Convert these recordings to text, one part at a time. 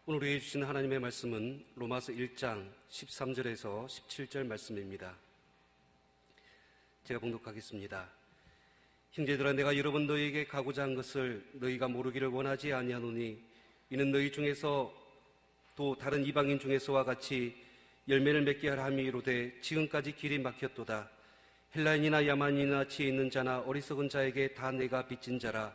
오늘 우리에게 주신 하나님의 말씀은 로마서 1장 13절에서 17절 말씀입니다. 제가 봉독하겠습니다. 형제들아, 내가 여러 번 너희에게 가고자 한 것을 너희가 모르기를 원하지 아니하노니 이는 너희 중에서 또 다른 이방인 중에서와 같이 열매를 맺게 하라 함이로되 지금까지 길이 막혔도다. 헬라인이나 야만인이나 지혜 있는 자나 어리석은 자에게 다 내가 빚진 자라.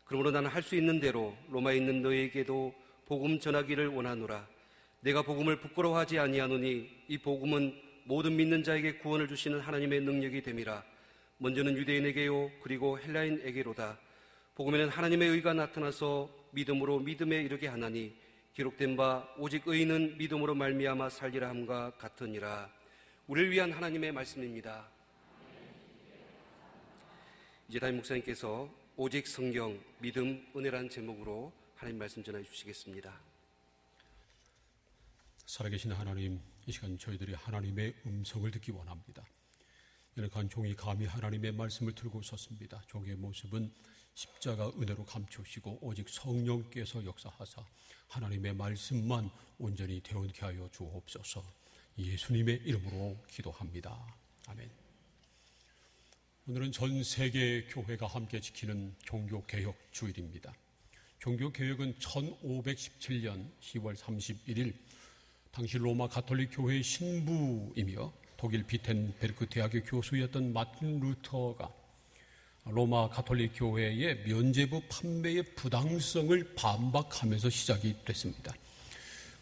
그러므로 나는 할 수 있는 대로 로마에 있는 너희에게도 복음 전하기를 원하노라. 내가 복음을 부끄러워하지 아니하노니 이 복음은 모든 믿는 자에게 구원을 주시는 하나님의 능력이 됨이라. 먼저는 유대인에게요 그리고 헬라인에게로다. 복음에는 하나님의 의가 나타나서 믿음으로 믿음에 이르게 하나니 기록된 바 오직 의인은 믿음으로 말미암아 살리라 함과 같으니라. 우리를 위한 하나님의 말씀입니다. 이제 담임 목사님께서 오직 성경, 믿음, 은혜라는 제목으로 하나님 말씀 전해 주시겠습니다. 살아계신 하나님, 이 시간 저희들이 하나님의 음성을 듣기 원합니다. 연약한 종이 감히 하나님의 말씀을 들고 섰습니다. 종의 모습은 십자가 은혜로 감추시고 오직 성령께서 역사하사 하나님의 말씀만 온전히 되어게 하여 주옵소서. 예수님의 이름으로 기도합니다. 아멘. 오늘은 전 세계 교회가 함께 지키는 종교개혁 주일입니다. 종교개혁은 1517년 10월 31일 당시 로마 가톨릭 교회의 신부이며 독일 비텐베르크 대학의 교수였던 마틴 루터가 로마 가톨릭 교회의 면죄부 판매의 부당성을 반박하면서 시작이 됐습니다.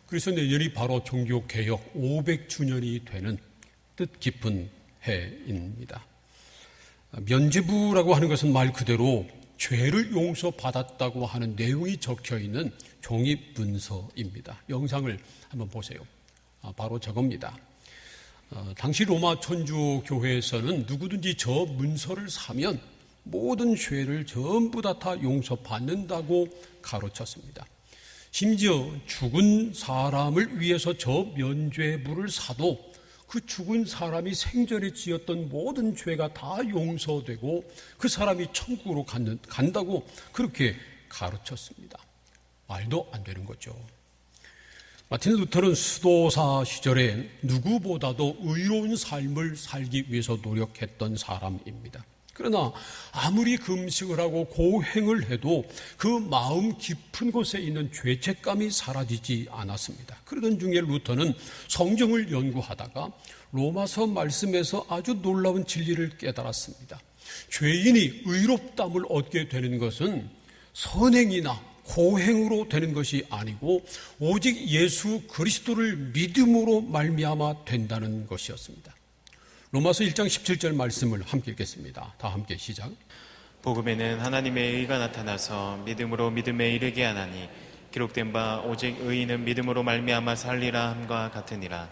그래서 내년이 바로 종교개혁 500주년이 되는 뜻깊은 해입니다. 면죄부라고 하는 것은 말 그대로 죄를 용서받았다고 하는 내용이 적혀있는 종이 문서입니다. 영상을 한번 보세요. 바로 저겁니다. 당시 로마 천주교회에서는 누구든지 저 문서를 사면 모든 죄를 전부 다 용서받는다고 가르쳤습니다. 심지어 죽은 사람을 위해서 저 면죄부를 사도 그 죽은 사람이 생전에 지었던 모든 죄가 다 용서되고 그 사람이 천국으로 간다고 그렇게 가르쳤습니다. 말도 안 되는 거죠. 마틴 루터는 수도사 시절에 누구보다도 의로운 삶을 살기 위해서 노력했던 사람입니다. 그러나 아무리 금식을 하고 고행을 해도 그 마음 깊은 곳에 있는 죄책감이 사라지지 않았습니다. 그러던 중에 루터는 성경을 연구하다가 로마서 말씀에서 아주 놀라운 진리를 깨달았습니다. 죄인이 의롭다함을 얻게 되는 것은 선행이나 고행으로 되는 것이 아니고 오직 예수 그리스도를 믿음으로 말미암아 된다는 것이었습니다. 로마서 1장 17절 말씀을 함께 읽겠습니다. 다 함께 시작. 복음에는 하나님의 의가 나타나서 믿음으로 믿음에 이르게 하나니 기록된 바 오직 의인은 믿음으로 말미암아 살리라 함과 같으니라.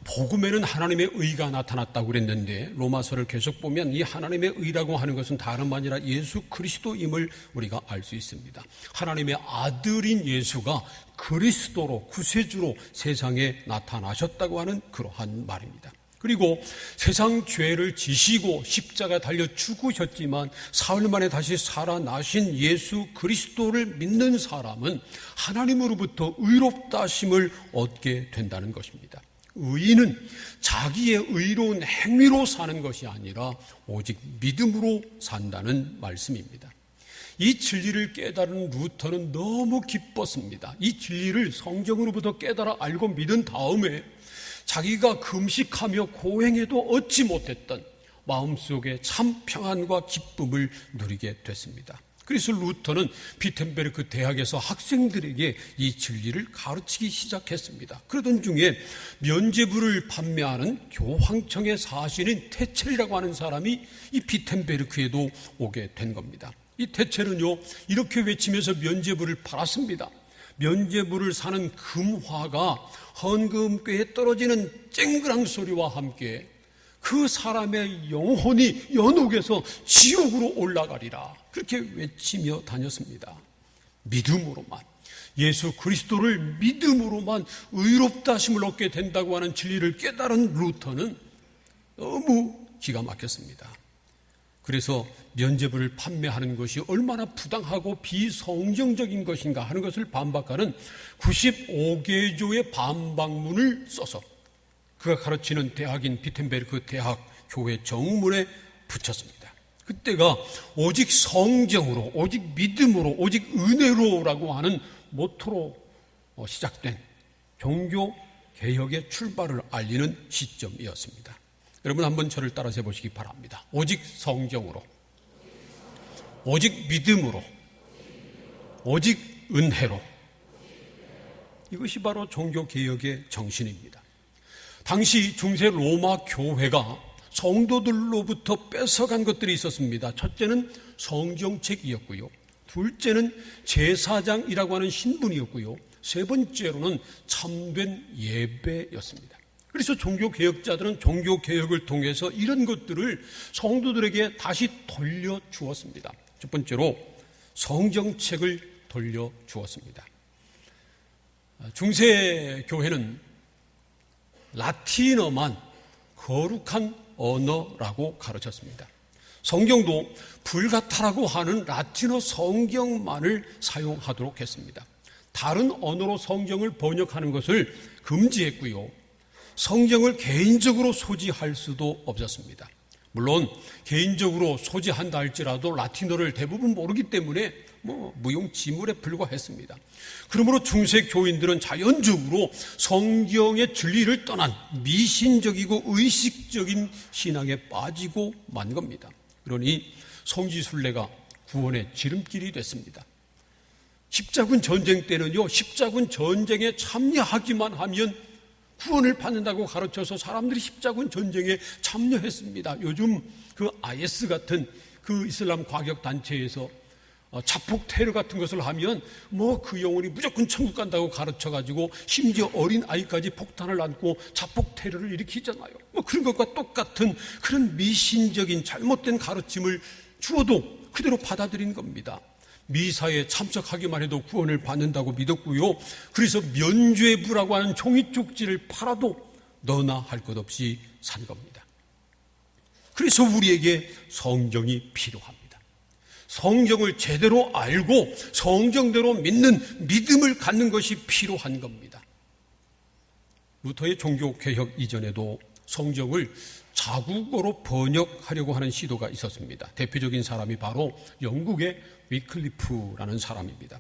복음에는 하나님의 의가 나타났다고 그랬는데 로마서를 계속 보면 이 하나님의 의라고 하는 것은 다름 아니라 예수 그리스도임을 우리가 알 수 있습니다. 하나님의 아들인 예수가 그리스도로 구세주로 세상에 나타나셨다고 하는 그러한 말입니다. 그리고 세상 죄를 지시고 십자가 달려 죽으셨지만 사흘 만에 다시 살아나신 예수 그리스도를 믿는 사람은 하나님으로부터 의롭다 하심을 얻게 된다는 것입니다. 의인은 자기의 의로운 행위로 사는 것이 아니라 오직 믿음으로 산다는 말씀입니다. 이 진리를 깨달은 루터는 너무 기뻤습니다. 이 진리를 성경으로부터 깨달아 알고 믿은 다음에 자기가 금식하며 고행해도 얻지 못했던 마음속에 참 평안과 기쁨을 누리게 됐습니다. 그래서 루터는 비텐베르크 대학에서 학생들에게 이 진리를 가르치기 시작했습니다. 그러던 중에 면죄부를 판매하는 교황청의 사신인 테첼이라고 하는 사람이 이 비텐베르크에도 오게 된 겁니다. 이 테첼은요 이렇게 외치면서 면죄부를 팔았습니다. 면죄부를 사는 금화가 헌금궤에 떨어지는 쨍그랑 소리와 함께 그 사람의 영혼이 연옥에서 지옥으로 올라가리라 그렇게 외치며 다녔습니다. 믿음으로만 예수 그리스도를 믿음으로만 의롭다 하심을 얻게 된다고 하는 진리를 깨달은 루터는 너무 기가 막혔습니다. 그래서 면죄부를 판매하는 것이 얼마나 부당하고 비성경적인 것인가 하는 것을 반박하는 95개조의 반박문을 써서 그가 가르치는 대학인 비텐베르크 대학 교회 정문에 붙였습니다. 그때가 오직 성경으로, 오직 믿음으로, 오직 은혜로라고 하는 모토로 시작된 종교 개혁의 출발을 알리는 시점이었습니다. 여러분 한번 저를 따라서 해보시기 바랍니다. 오직 성경으로, 오직 믿음으로, 오직 은혜로. 이것이 바로 종교 개혁의 정신입니다. 당시 중세 로마 교회가 성도들로부터 뺏어간 것들이 있었습니다. 첫째는 성경책이었고요. 둘째는 제사장이라고 하는 신분이었고요. 세 번째로는 참된 예배였습니다. 그래서 종교개혁자들은 종교개혁을 통해서 이런 것들을 성도들에게 다시 돌려주었습니다. 첫 번째로 성경책을 돌려주었습니다. 중세 교회는 라틴어만 거룩한 언어라고 가르쳤습니다. 성경도 불가타라고 하는 라틴어 성경만을 사용하도록 했습니다. 다른 언어로 성경을 번역하는 것을 금지했고요. 성경을 개인적으로 소지할 수도 없었습니다. 물론 개인적으로 소지한다 할지라도 라틴어를 대부분 모르기 때문에 무용지물에 불과했습니다. 그러므로 중세 교인들은 자연적으로 성경의 진리를 떠난 미신적이고 의식적인 신앙에 빠지고 만 겁니다. 그러니 성지순례가 구원의 지름길이 됐습니다. 십자군 전쟁 때는요, 십자군 전쟁에 참여하기만 하면 구원을 받는다고 가르쳐서 사람들이 십자군 전쟁에 참여했습니다. 요즘 그 IS 같은 그 이슬람 과격 단체에서 자폭 테러 같은 것을 하면 그 영혼이 무조건 천국 간다고 가르쳐가지고 심지어 어린 아이까지 폭탄을 안고 자폭 테러를 일으키잖아요. 그런 것과 똑같은 그런 미신적인 잘못된 가르침을 주어도 그대로 받아들인 겁니다. 미사에 참석하기만 해도 구원을 받는다고 믿었고요. 그래서 면죄부라고 하는 종이 쪽지를 팔아도 너나 할 것 없이 산 겁니다. 그래서 우리에게 성경이 필요합니다. 성경을 제대로 알고 성경대로 믿는 믿음을 갖는 것이 필요한 겁니다. 루터의 종교개혁 이전에도 성경을 자국어로 번역하려고 하는 시도가 있었습니다. 대표적인 사람이 바로 영국의 위클리프라는 사람입니다.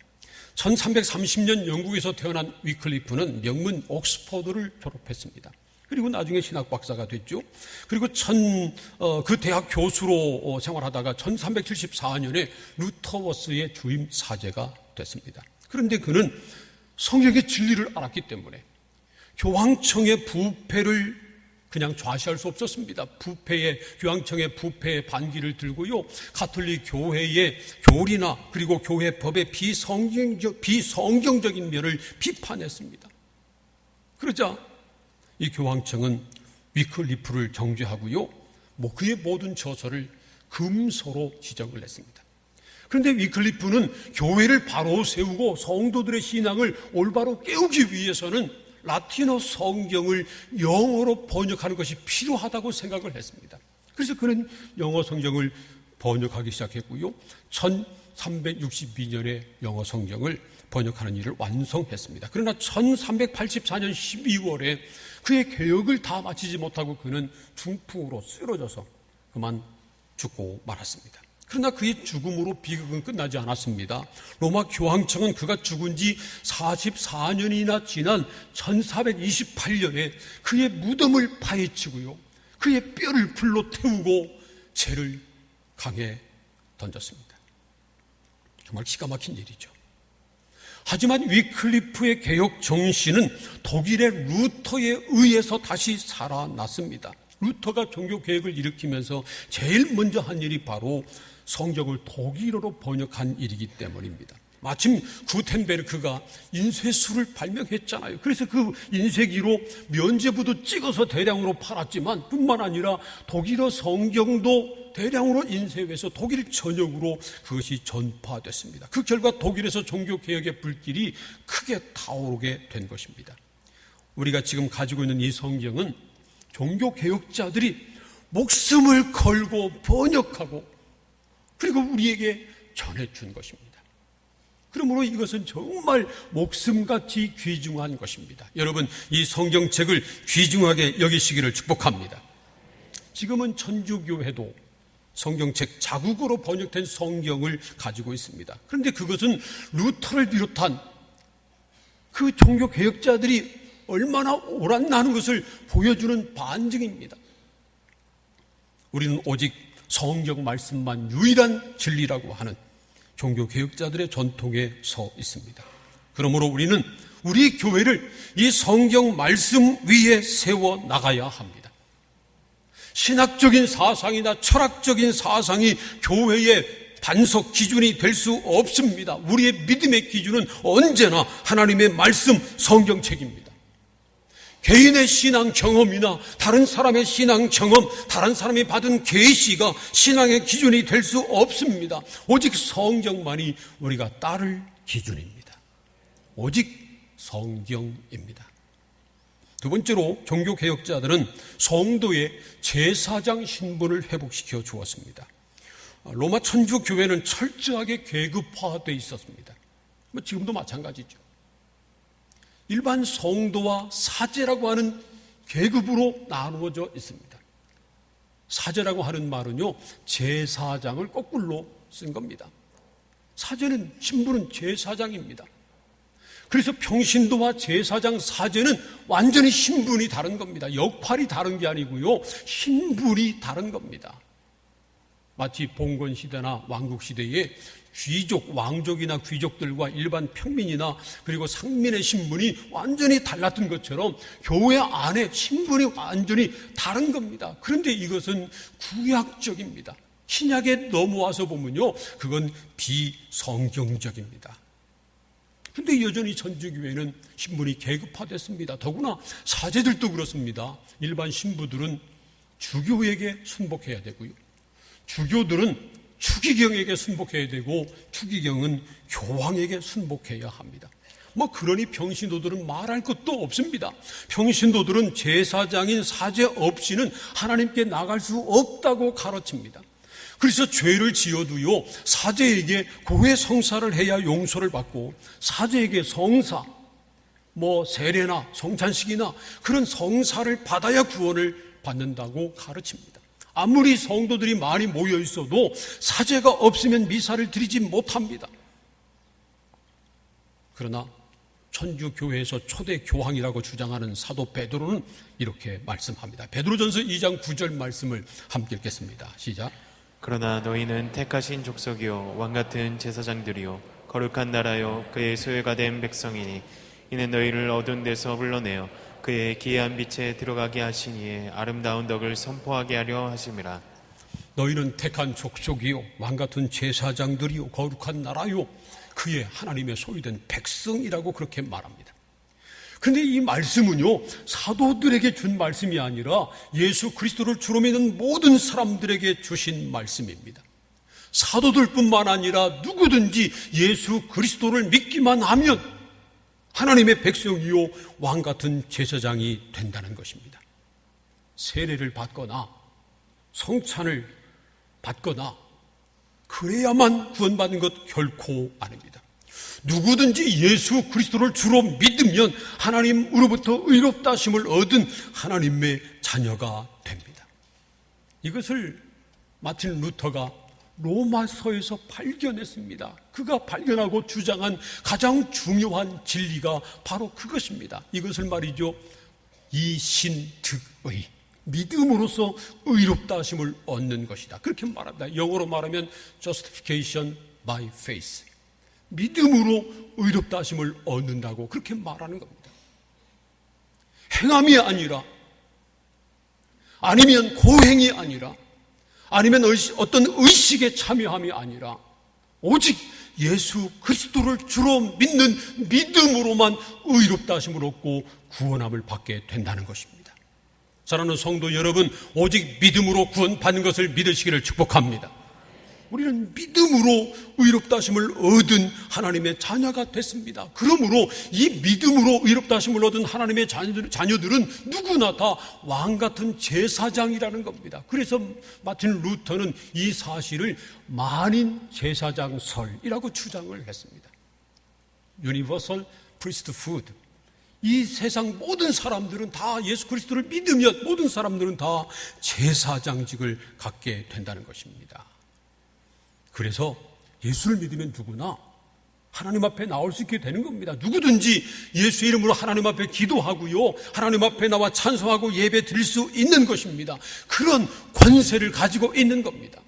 1330년 영국에서 태어난 위클리프는 명문 옥스퍼드를 졸업했습니다. 그리고 나중에 신학 박사가 됐죠. 그리고 그 대학 교수로 생활하다가 1374년에 루터워스의 주임 사제가 됐습니다. 그런데 그는 성경의 진리를 알았기 때문에 교황청의 부패를 그냥 좌시할 수 없었습니다. 교황청의 부패의 반기를 들고요. 가톨릭 교회의 교리나 그리고 교회 법의 비성경적인 면을 비판했습니다. 그러자 이 교황청은 위클리프를 정죄하고요. 그의 모든 저서를 금서로 지정을 했습니다. 그런데 위클리프는 교회를 바로 세우고 성도들의 신앙을 올바로 깨우기 위해서는 라틴어 성경을 영어로 번역하는 것이 필요하다고 생각을 했습니다. 그래서 그는 영어 성경을 번역하기 시작했고요. 1362년에 영어 성경을 번역하는 일을 완성했습니다. 그러나 1384년 12월에 그의 개혁을 다 마치지 못하고 그는 중풍으로 쓰러져서 그만 죽고 말았습니다. 그러나 그의 죽음으로 비극은 끝나지 않았습니다. 로마 교황청은 그가 죽은 지 44년이나 지난 1428년에 그의 무덤을 파헤치고요. 그의 뼈를 불로 태우고 재를 강에 던졌습니다. 정말 기가 막힌 일이죠. 하지만 위클리프의 개혁 정신은 독일의 루터에 의해서 다시 살아났습니다. 루터가 종교개혁을 일으키면서 제일 먼저 한 일이 바로 성경을 독일어로 번역한 일이기 때문입니다. 마침 구텐베르크가 인쇄술을 발명했잖아요. 그래서 그 인쇄기로 면죄부도 찍어서 대량으로 팔았지만 뿐만 아니라 독일어 성경도 대량으로 인쇄해서 독일 전역으로 그것이 전파됐습니다. 그 결과 독일에서 종교개혁의 불길이 크게 타오르게 된 것입니다. 우리가 지금 가지고 있는 이 성경은 종교개혁자들이 목숨을 걸고 번역하고 그리고 우리에게 전해준 것입니다. 그러므로 이것은 정말 목숨같이 귀중한 것입니다. 여러분, 이 성경책을 귀중하게 여기시기를 축복합니다. 지금은 천주교회도 성경책 자국어로 번역된 성경을 가지고 있습니다. 그런데 그것은 루터를 비롯한 그 종교개혁자들이 얼마나 옳았나는 것을 보여주는 반증입니다. 우리는 오직 성경 말씀만 유일한 진리라고 하는 종교개혁자들의 전통에 서 있습니다. 그러므로 우리는 우리 교회를 이 성경 말씀 위에 세워 나가야 합니다. 신학적인 사상이나 철학적인 사상이 교회의 반석 기준이 될 수 없습니다. 우리의 믿음의 기준은 언제나 하나님의 말씀 성경책입니다. 개인의 신앙 경험이나 다른 사람의 신앙 경험, 다른 사람이 받은 계시가 신앙의 기준이 될 수 없습니다. 오직 성경만이 우리가 따를 기준입니다. 오직 성경입니다. 두 번째로 종교개혁자들은 성도의 제사장 신분을 회복시켜 주었습니다. 로마 천주교회는 철저하게 계급화되어 있었습니다. 지금도 마찬가지죠. 일반 성도와 사제라고 하는 계급으로 나누어져 있습니다. 사제라고 하는 말은요, 제사장을 거꾸로 쓴 겁니다. 사제는, 신분은 제사장입니다. 그래서 평신도와 제사장, 사제는 완전히 신분이 다른 겁니다. 역할이 다른 게 아니고요, 신분이 다른 겁니다. 마치 봉건시대나 왕국시대에 귀족, 왕족이나 귀족들과 일반 평민이나 그리고 상민의 신분이 완전히 달랐던 것처럼 교회 안에 신분이 완전히 다른 겁니다. 그런데 이것은 구약적입니다. 신약에 넘어와서 보면요, 그건 비성경적입니다. 그런데 여전히 천주교회는 신분이 계급화됐습니다. 더구나 사제들도 그렇습니다. 일반 신부들은 주교에게 순복해야 되고요, 주교들은 추기경에게 순복해야 되고 추기경은 교황에게 순복해야 합니다. 그러니 평신도들은 말할 것도 없습니다. 평신도들은 제사장인 사제 없이는 하나님께 나갈 수 없다고 가르칩니다. 그래서 죄를 지어도요, 사제에게 고해 성사를 해야 용서를 받고 사제에게 성사, 세례나 성찬식이나 그런 성사를 받아야 구원을 받는다고 가르칩니다. 아무리 성도들이 많이 모여 있어도 사제가 없으면 미사를 드리지 못합니다. 그러나 천주교회에서 초대 교황이라고 주장하는 사도 베드로는 이렇게 말씀합니다. 베드로전서 2장 9절 말씀을 함께 읽겠습니다. 시작. 그러나 너희는 택하신 족속이요 왕같은 제사장들이요 거룩한 나라요 그의 소유가 된 백성이니 이는 너희를 어두운 데서 불러내어 그의 기이한 빛에 들어가게 하시니에 아름다운 덕을 선포하게 하려 하심이라. 너희는 택한 족속이요 왕같은 제사장들이요 거룩한 나라요 그의 하나님의 소유된 백성이라고 그렇게 말합니다. 그런데 이 말씀은요, 사도들에게 준 말씀이 아니라 예수 그리스도를 주로 믿는 모든 사람들에게 주신 말씀입니다. 사도들뿐만 아니라 누구든지 예수 그리스도를 믿기만 하면 하나님의 백성이요 왕같은 제사장이 된다는 것입니다. 세례를 받거나 성찬을 받거나 그래야만 구원받는 것 결코 아닙니다. 누구든지 예수 그리스도를 주로 믿으면 하나님으로부터 의롭다 하심을 얻은 하나님의 자녀가 됩니다. 이것을 마틴 루터가 로마서에서 발견했습니다. 그가 발견하고 주장한 가장 중요한 진리가 바로 그것입니다. 이것을 말이죠, 이신득의, 믿음으로써 의롭다 하심을 얻는 것이다, 그렇게 말합니다. 영어로 말하면 justification by faith, 믿음으로 의롭다 하심을 얻는다고 그렇게 말하는 겁니다. 행함이 아니라, 아니면 고행이 아니라, 아니면 어떤 의식에 참여함이 아니라 오직 예수 그리스도를 주로 믿는 믿음으로만 의롭다 하심을 얻고 구원함을 받게 된다는 것입니다. 사랑하는 성도 여러분, 오직 믿음으로 구원받는 것을 믿으시기를 축복합니다. 우리는 믿음으로 의롭다 하심을 얻은 하나님의 자녀가 됐습니다. 그러므로 이 믿음으로 의롭다 하심을 얻은 하나님의 자녀들은 누구나 다 왕같은 제사장이라는 겁니다. 그래서 마틴 루터는 이 사실을 만인 제사장설이라고 주장을 했습니다. Universal priesthood. 이 세상 모든 사람들은 다 예수 그리스도를 믿으면 모든 사람들은 다 제사장직을 갖게 된다는 것입니다. 그래서 예수를 믿으면 누구나 하나님 앞에 나올 수 있게 되는 겁니다. 누구든지 예수 이름으로 하나님 앞에 기도하고요, 하나님 앞에 나와 찬송하고 예배 드릴 수 있는 것입니다. 그런 권세를 가지고 있는 겁니다.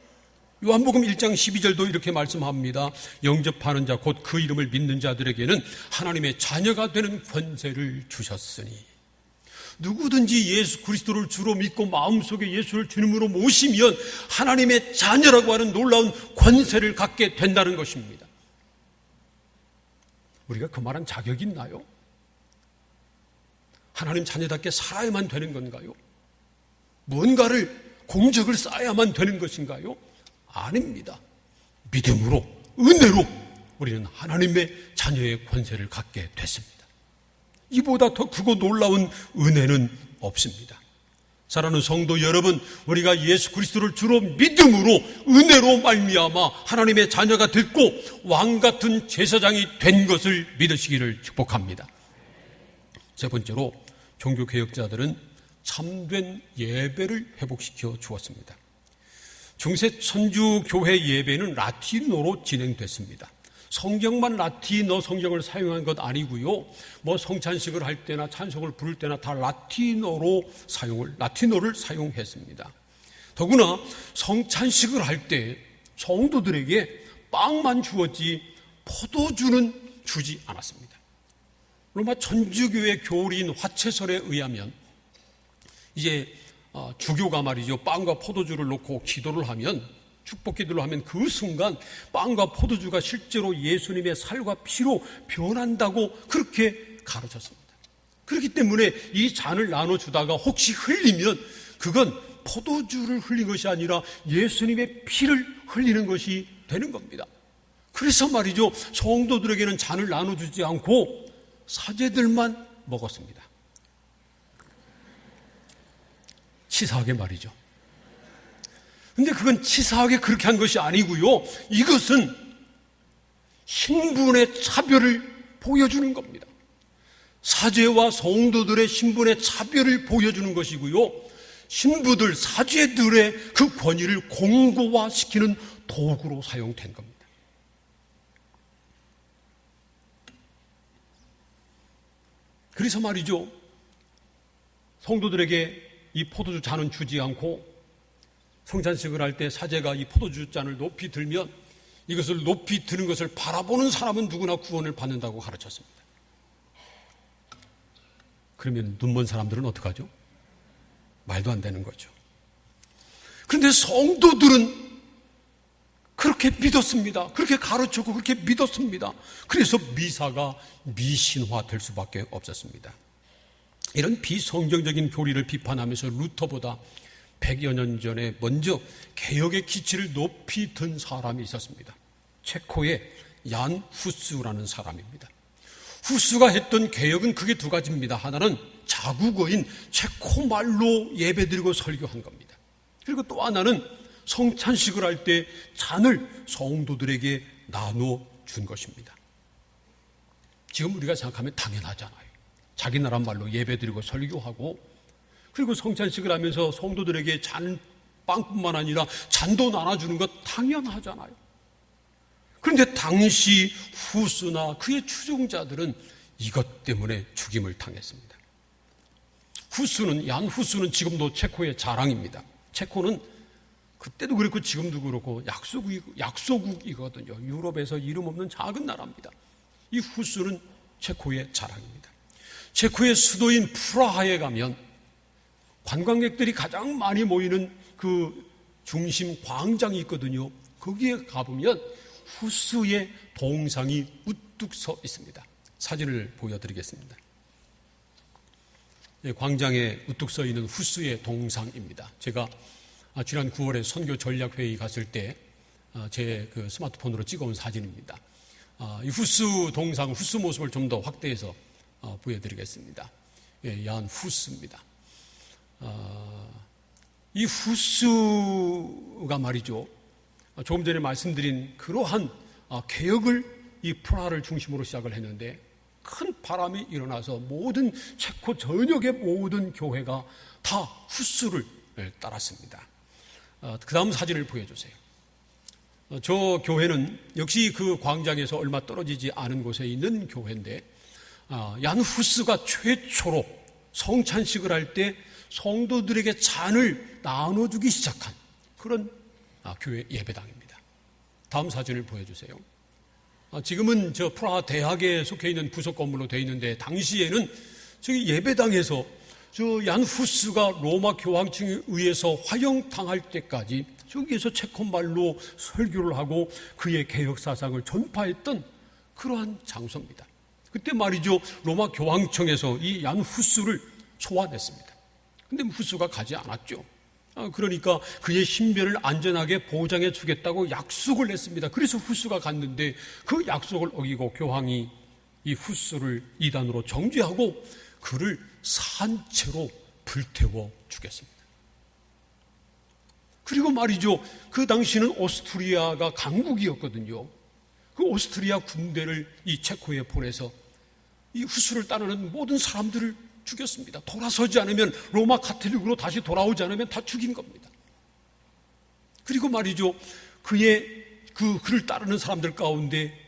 요한복음 1장 12절도 이렇게 말씀합니다. 영접하는 자 곧 그 이름을 믿는 자들에게는 하나님의 자녀가 되는 권세를 주셨으니, 누구든지 예수 그리스도를 주로 믿고 마음속에 예수를 주님으로 모시면 하나님의 자녀라고 하는 놀라운 권세를 갖게 된다는 것입니다. 우리가 그만한 자격이 있나요? 하나님 자녀답게 살아야만 되는 건가요? 뭔가를 공적을 쌓아야만 되는 것인가요? 아닙니다. 믿음으로, 은혜로 우리는 하나님의 자녀의 권세를 갖게 됐습니다. 이보다 더 크고 놀라운 은혜는 없습니다. 사랑하는 성도 여러분, 우리가 예수 그리스도를 주로 믿음으로, 은혜로 말미암아 하나님의 자녀가 됐고 왕같은 제사장이 된 것을 믿으시기를 축복합니다. 세 번째로, 종교개혁자들은 참된 예배를 회복시켜 주었습니다. 중세 천주교회 예배는 라틴어로 진행됐습니다. 성경만 라틴어 성경을 사용한 것 아니고요, 성찬식을 할 때나 찬송을 부를 때나 다 라틴어를 사용했습니다. 더구나 성찬식을 할 때 성도들에게 빵만 주었지 포도주는 주지 않았습니다. 로마 천주교의 교리인 화채설에 의하면 이제 주교가 말이죠, 빵과 포도주를 놓고 기도를 하면, 축복 기도를 하면 그 순간 빵과 포도주가 실제로 예수님의 살과 피로 변한다고 그렇게 가르쳤습니다. 그렇기 때문에 이 잔을 나눠주다가 혹시 흘리면 그건 포도주를 흘린 것이 아니라 예수님의 피를 흘리는 것이 되는 겁니다. 그래서 말이죠, 성도들에게는 잔을 나눠주지 않고 사제들만 먹었습니다. 치사하게 말이죠. 근데 그건 치사하게 그렇게 한 것이 아니고요, 이것은 신분의 차별을 보여주는 겁니다. 사제와 성도들의 신분의 차별을 보여주는 것이고요, 신부들, 사제들의 그 권위를 공고화시키는 도구로 사용된 겁니다. 그래서 말이죠, 성도들에게 이 포도주 잔은 주지 않고 성찬식을 할 때 사제가 이 포도주 잔을 높이 들면 이것을 높이 드는 것을 바라보는 사람은 누구나 구원을 받는다고 가르쳤습니다. 그러면 눈먼 사람들은 어떡하죠? 말도 안 되는 거죠. 그런데 성도들은 그렇게 믿었습니다. 그렇게 가르쳤고 그렇게 믿었습니다. 그래서 미사가 미신화될 수밖에 없었습니다. 이런 비성경적인 교리를 비판하면서 루터보다 100여 년 전에 먼저 개혁의 기치를 높이 든 사람이 있었습니다. 체코의 얀 후스라는 사람입니다. 후스가 했던 개혁은 크게 두 가지입니다. 하나는 자국어인 체코말로 예배드리고 설교한 겁니다. 그리고 또 하나는 성찬식을 할 때 잔을 성도들에게 나눠준 것입니다. 지금 우리가 생각하면 당연하잖아요. 자기 나라 말로 예배드리고 설교하고, 그리고 성찬식을 하면서 성도들에게 빵뿐만 아니라 잔도 나눠주는 것 당연하잖아요. 그런데 당시 후스나 그의 추종자들은 이것 때문에 죽임을 당했습니다. 얀 후스는 지금도 체코의 자랑입니다. 체코는 그때도 그렇고 지금도 그렇고 약소국이거든요. 유럽에서 이름 없는 작은 나라입니다. 이 후스는 체코의 자랑입니다. 체코의 수도인 프라하에 가면 관광객들이 가장 많이 모이는 그 중심 광장이 있거든요. 거기에 가보면 후스의 동상이 우뚝 서 있습니다. 사진을 보여드리겠습니다. 광장에 우뚝 서 있는 후스의 동상입니다. 제가 지난 9월에 선교 전략회의 갔을 때 제 그 스마트폰으로 찍어온 사진입니다. 이 후스 동상, 후스 모습을 좀 더 확대해서 보여드리겠습니다. 예, 야한 후스입니다. 이 후스가 말이죠, 조금 전에 말씀드린 그러한 개혁을 이 프라하를 중심으로 시작을 했는데 큰 바람이 일어나서 모든 체코 전역의 모든 교회가 다 후스를 따랐습니다. 그 다음 사진을 보여주세요. 저 교회는 역시 그 광장에서 얼마 떨어지지 않은 곳에 있는 교회인데, 얀 후스가 최초로 성찬식을 할 때 성도들에게 잔을 나눠주기 시작한 그런 교회 예배당입니다. 다음 사진을 보여주세요. 지금은 저 프라하 대학에 속해 있는 부속 건물로 되어 있는데, 당시에는 저기 예배당에서 저 얀 후스가 로마 교황청에 의해서 화형당할 때까지 저기에서 체코말로 설교를 하고 그의 개혁 사상을 전파했던 그러한 장소입니다. 그때 말이죠, 로마 교황청에서 이 얀 후스를 소환했습니다. 근데 후스가 가지 않았죠. 그러니까 그의 신변을 안전하게 보장해 주겠다고 약속을 했습니다. 그래서 후스가 갔는데 그 약속을 어기고 교황이 이 후스를 이단으로 정죄하고 그를 산채로 불태워 죽였습니다. 그리고 말이죠, 그 당시는 오스트리아가 강국이었거든요. 그 오스트리아 군대를 이 체코에 보내서 이 후스를 따르는 모든 사람들을 죽였습니다. 돌아서지 않으면, 로마 카톨릭으로 다시 돌아오지 않으면 다 죽인 겁니다. 그리고 말이죠, 그를 따르는 사람들 가운데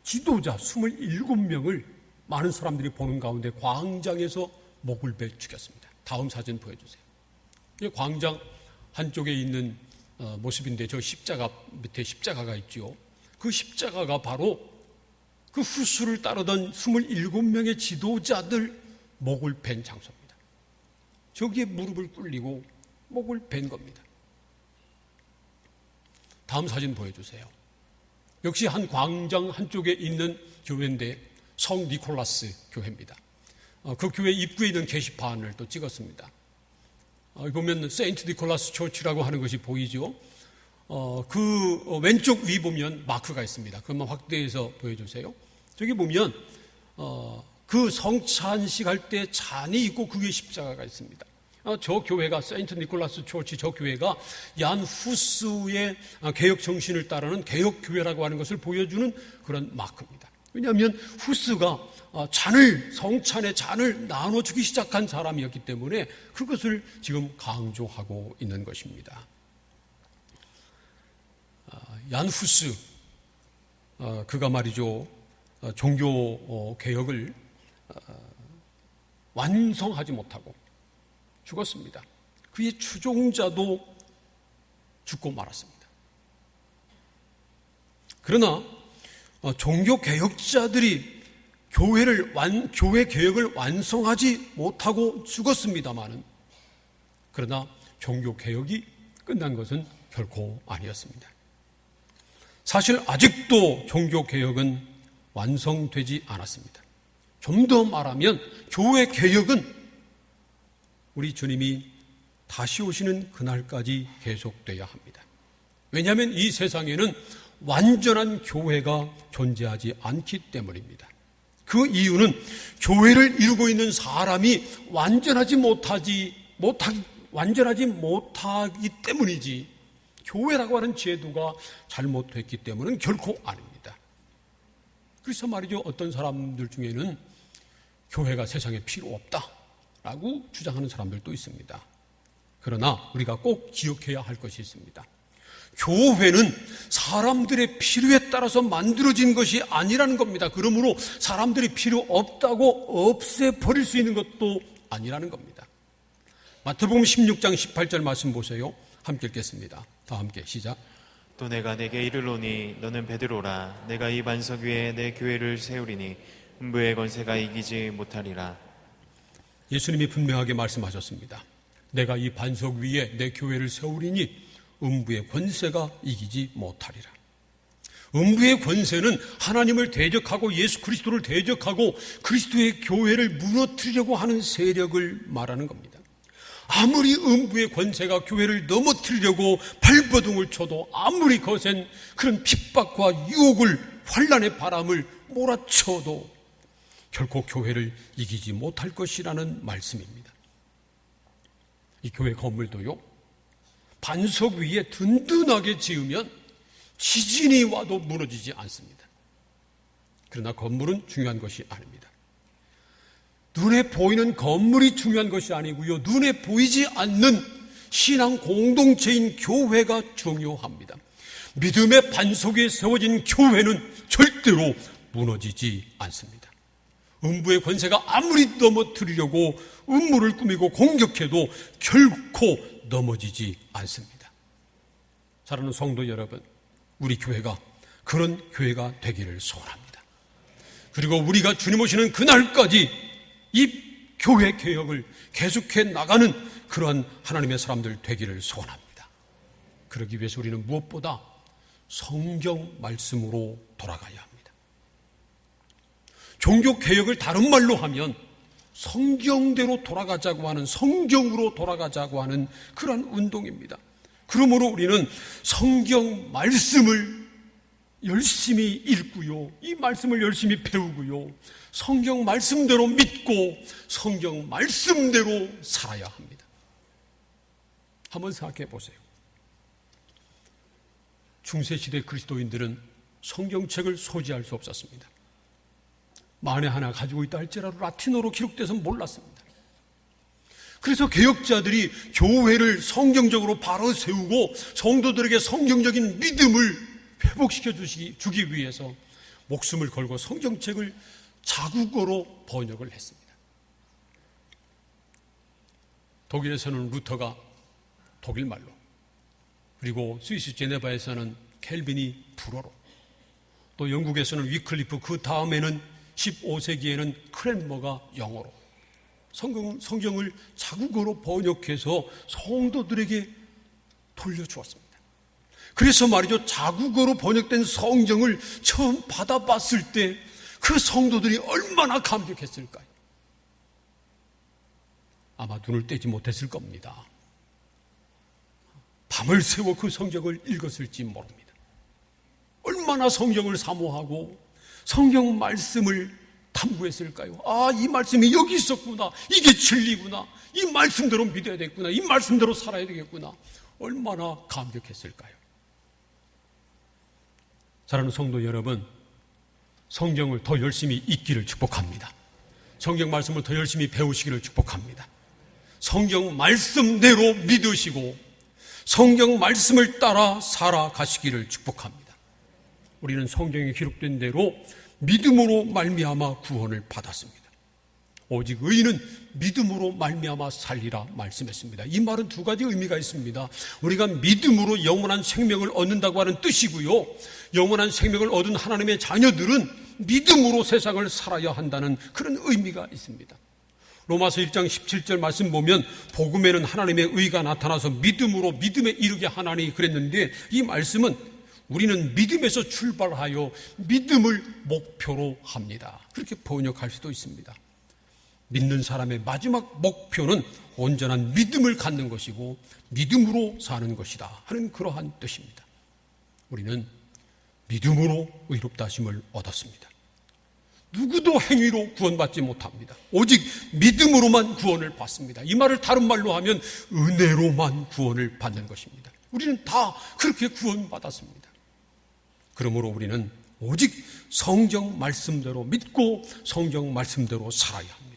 지도자 27명을 많은 사람들이 보는 가운데 광장에서 목을 베 죽였습니다. 다음 사진 보여주세요. 이 광장 한쪽에 있는 모습인데, 저 십자가 밑에 십자가가 있죠. 그 십자가가 바로 그 후스를 따르던 27명의 지도자들 목을 벤 장소입니다. 저기에 무릎을 꿇리고 목을 벤 겁니다. 다음 사진 보여주세요. 역시 한 광장 한쪽에 있는 교회인데 성 니콜라스 교회입니다. 그 교회 입구에 있는 게시판을 또 찍었습니다. 보면 세인트 니콜라스 처치라고 하는 것이 보이죠. 그 왼쪽 위 보면 마크가 있습니다. 그것만 확대해서 보여주세요. 저기 보면 그 성찬식 할 때 잔이 있고 그 위에 십자가가 있습니다. 저 교회가, 세인트 니콜라스 처치, 저 교회가 얀 후스의 개혁 정신을 따르는 개혁 교회라고 하는 것을 보여주는 그런 마크입니다. 왜냐하면 후스가 성찬의 잔을 나눠주기 시작한 사람이었기 때문에 그것을 지금 강조하고 있는 것입니다. 얀 후스, 그가 말이죠, 종교 개혁을 완성하지 못하고 죽었습니다. 그의 추종자도 죽고 말았습니다. 그러나 종교 개혁자들이 교회 개혁을 완성하지 못하고 죽었습니다마는, 그러나 종교 개혁이 끝난 것은 결코 아니었습니다. 사실 아직도 종교 개혁은 완성되지 않았습니다. 좀 더 말하면 교회 개혁은 우리 주님이 다시 오시는 그날까지 계속돼야 합니다. 왜냐하면 이 세상에는 완전한 교회가 존재하지 않기 때문입니다. 그 이유는 교회를 이루고 있는 사람이 완전하지 못하기 때문이지, 교회라고 하는 제도가 잘못됐기 때문은 결코 아닙니다. 그래서 말이죠, 어떤 사람들 중에는 교회가 세상에 필요 없다라고 주장하는 사람들도 있습니다. 그러나 우리가 꼭 기억해야 할 것이 있습니다. 교회는 사람들의 필요에 따라서 만들어진 것이 아니라는 겁니다. 그러므로 사람들이 필요 없다고 없애버릴 수 있는 것도 아니라는 겁니다. 마태복음 16장 18절 말씀 보세요. 함께 읽겠습니다. 다 함께 시작. 또 내가 내게 이르노니 너는 베드로라. 내가 이 반석 위에 내 교회를 세우리니 음부의 권세가 이기지 못하리라. 예수님이 분명하게 말씀하셨습니다. 내가 이 반석 위에 내 교회를 세우리니 음부의 권세가 이기지 못하리라. 음부의 권세는 하나님을 대적하고 예수 그리스도를 대적하고 그리스도의 교회를 무너뜨리려고 하는 세력을 말하는 겁니다. 아무리 음부의 권세가 교회를 넘어뜨리려고 발버둥을 쳐도, 아무리 거센 그런 핍박과 유혹을, 환란의 바람을 몰아쳐도 결코 교회를 이기지 못할 것이라는 말씀입니다. 이 교회 건물도요, 반석 위에 든든하게 지으면 지진이 와도 무너지지 않습니다. 그러나 건물은 중요한 것이 아닙니다. 눈에 보이는 건물이 중요한 것이 아니고요, 눈에 보이지 않는 신앙 공동체인 교회가 중요합니다. 믿음의 반석 위에 세워진 교회는 절대로 무너지지 않습니다. 음부의 권세가 아무리 넘어뜨리려고 음모를 꾸미고 공격해도 결코 넘어지지 않습니다. 사랑하는 성도 여러분, 우리 교회가 그런 교회가 되기를 소원합니다. 그리고 우리가 주님 오시는 그날까지 이 교회 개혁을 계속해 나가는 그러한 하나님의 사람들 되기를 소원합니다. 그러기 위해서 우리는 무엇보다 성경 말씀으로 돌아가야 합니다. 종교 개혁을 다른 말로 하면 성경대로 돌아가자고 하는, 성경으로 돌아가자고 하는 그러한 운동입니다. 그러므로 우리는 성경 말씀을 열심히 읽고요, 이 말씀을 열심히 배우고요, 성경 말씀대로 믿고 성경 말씀대로 살아야 합니다. 한번 생각해 보세요. 중세시대 그리스도인들은 성경책을 소지할 수 없었습니다. 만에 하나 가지고 있다 할지라도 라틴어로 기록돼서 몰랐습니다. 그래서 개혁자들이 교회를 성경적으로 바로 세우고 성도들에게 성경적인 믿음을 회복시켜 주기 위해서 목숨을 걸고 성경책을 자국어로 번역을 했습니다. 독일에서는 루터가 독일말로, 그리고 스위스 제네바에서는 켈빈이 불어로, 또 영국에서는 위클리프, 그 다음에는 15세기에는 크랜머가 영어로 성경을 자국어로 번역해서 성도들에게 돌려주었습니다. 그래서 말이죠, 자국어로 번역된 성경을 처음 받아봤을 때 그 성도들이 얼마나 감격했을까요? 아마 눈을 떼지 못했을 겁니다. 밤을 새워 그 성경을 읽었을지 모릅니다. 얼마나 성경을 사모하고 성경 말씀을 탐구했을까요? 아, 이 말씀이 여기 있었구나, 이게 진리구나, 이 말씀대로 믿어야 되겠구나, 이 말씀대로 살아야 되겠구나, 얼마나 감격했을까요? 사랑하는 성도 여러분, 성경을 더 열심히 읽기를 축복합니다. 성경 말씀을 더 열심히 배우시기를 축복합니다. 성경 말씀대로 믿으시고 성경 말씀을 따라 살아가시기를 축복합니다. 우리는 성경에 기록된 대로 믿음으로 말미암아 구원을 받았습니다. 오직 의인은 믿음으로 말미암아 살리라 말씀했습니다. 이 말은 두 가지 의미가 있습니다. 우리가 믿음으로 영원한 생명을 얻는다고 하는 뜻이고요, 영원한 생명을 얻은 하나님의 자녀들은 믿음으로 세상을 살아야 한다는 그런 의미가 있습니다. 로마서 1장 17절 말씀 보면 복음에는 하나님의 의가 나타나서 믿음으로 믿음에 이르게 하나니 그랬는데, 이 말씀은 우리는 믿음에서 출발하여 믿음을 목표로 합니다. 그렇게 번역할 수도 있습니다. 믿는 사람의 마지막 목표는 온전한 믿음을 갖는 것이고 믿음으로 사는 것이다 하는 그러한 뜻입니다. 우리는 믿음으로 의롭다 하심을 얻었습니다. 누구도 행위로 구원받지 못합니다. 오직 믿음으로만 구원을 받습니다. 이 말을 다른 말로 하면 은혜로만 구원을 받는 것입니다. 우리는 다 그렇게 구원받았습니다. 그러므로 우리는 오직 성경 말씀대로 믿고 성경 말씀대로 살아야 합니다.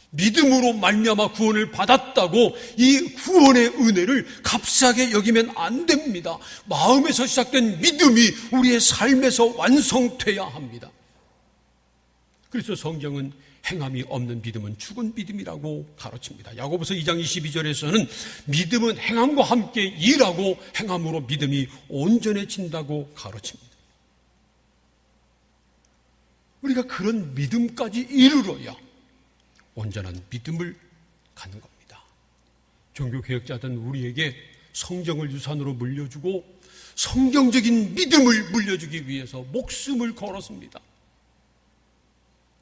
믿음으로 말미암아 구원을 받았다고 이 구원의 은혜를 값싸게 여기면 안 됩니다. 마음에서 시작된 믿음이 우리의 삶에서 완성돼야 합니다. 그래서 성경은 행함이 없는 믿음은 죽은 믿음이라고 가르칩니다. 야고보서 2장 22절에서는 믿음은 행함과 함께 일하고 행함으로 믿음이 온전해진다고 가르칩니다. 우리가 그런 믿음까지 이르러야 온전한 믿음을 갖는 겁니다. 종교개혁자들은 우리에게 성경을 유산으로 물려주고 성경적인 믿음을 물려주기 위해서 목숨을 걸었습니다.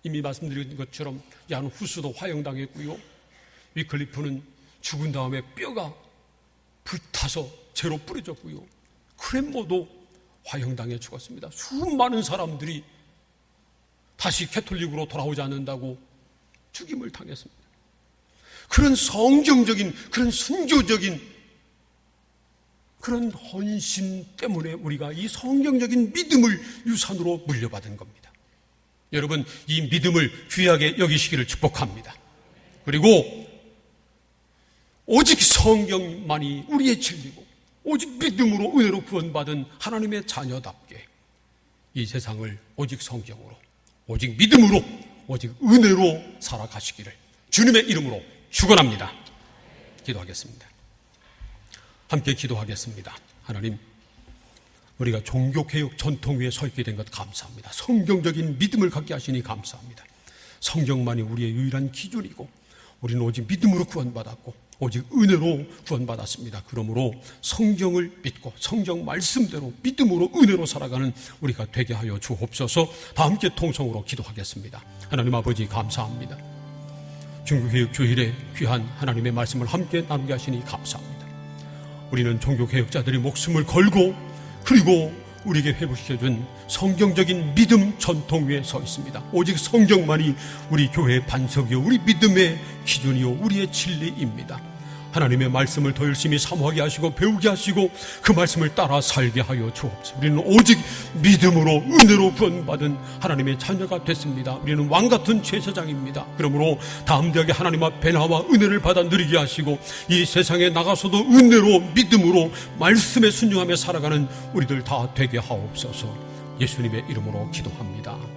이미 말씀드린 것처럼 얀 후스도 화형당했고요, 위클리프는 죽은 다음에 뼈가 불타서 재로 뿌려졌고요. 크렘모도 화형당해 죽었습니다. 수많은 사람들이 다시 캐톨릭으로 돌아오지 않는다고 죽임을 당했습니다. 그런 성경적인, 그런 순교적인 그런 헌신 때문에 우리가 이 성경적인 믿음을 유산으로 물려받은 겁니다. 여러분, 이 믿음을 귀하게 여기시기를 축복합니다. 그리고 오직 성경만이 우리의 진리고 오직 믿음으로 은혜로 구원받은 하나님의 자녀답게 이 세상을 오직 성경으로, 오직 믿음으로, 오직 은혜로 살아가시기를 주님의 이름으로 축원합니다. 기도하겠습니다. 함께 기도하겠습니다. 하나님, 우리가 종교개혁 전통 위에 서 있게 된 것 감사합니다. 성경적인 믿음을 갖게 하시니 감사합니다. 성경만이 우리의 유일한 기준이고 우리는 오직 믿음으로 구원받았고 오직 은혜로 구원받았습니다. 그러므로 성경을 믿고 성경 말씀대로 믿음으로 은혜로 살아가는 우리가 되게 하여 주옵소서. 다 함께 통성으로 기도하겠습니다. 하나님 아버지 감사합니다. 종교개혁 주일에 귀한 하나님의 말씀을 함께 나누게 하시니 감사합니다. 우리는 종교개혁자들이 목숨을 걸고 그리고 우리에게 회복시켜준 성경적인 믿음 전통 위에 서 있습니다. 오직 성경만이 우리 교회의 반석이요 우리 믿음의 기준이요 우리의 진리입니다. 하나님의 말씀을 더 열심히 사모하게 하시고 배우게 하시고 그 말씀을 따라 살게 하여 주옵소서. 우리는 오직 믿음으로 은혜로 구원받은 하나님의 자녀가 됐습니다. 우리는 왕같은 제사장입니다. 그러므로 담대하게 하나님 앞에 나와 은혜를 받아 누리게 하시고 이 세상에 나가서도 은혜로 믿음으로 말씀에 순종하며 살아가는 우리들 다 되게 하옵소서. 예수님의 이름으로 기도합니다.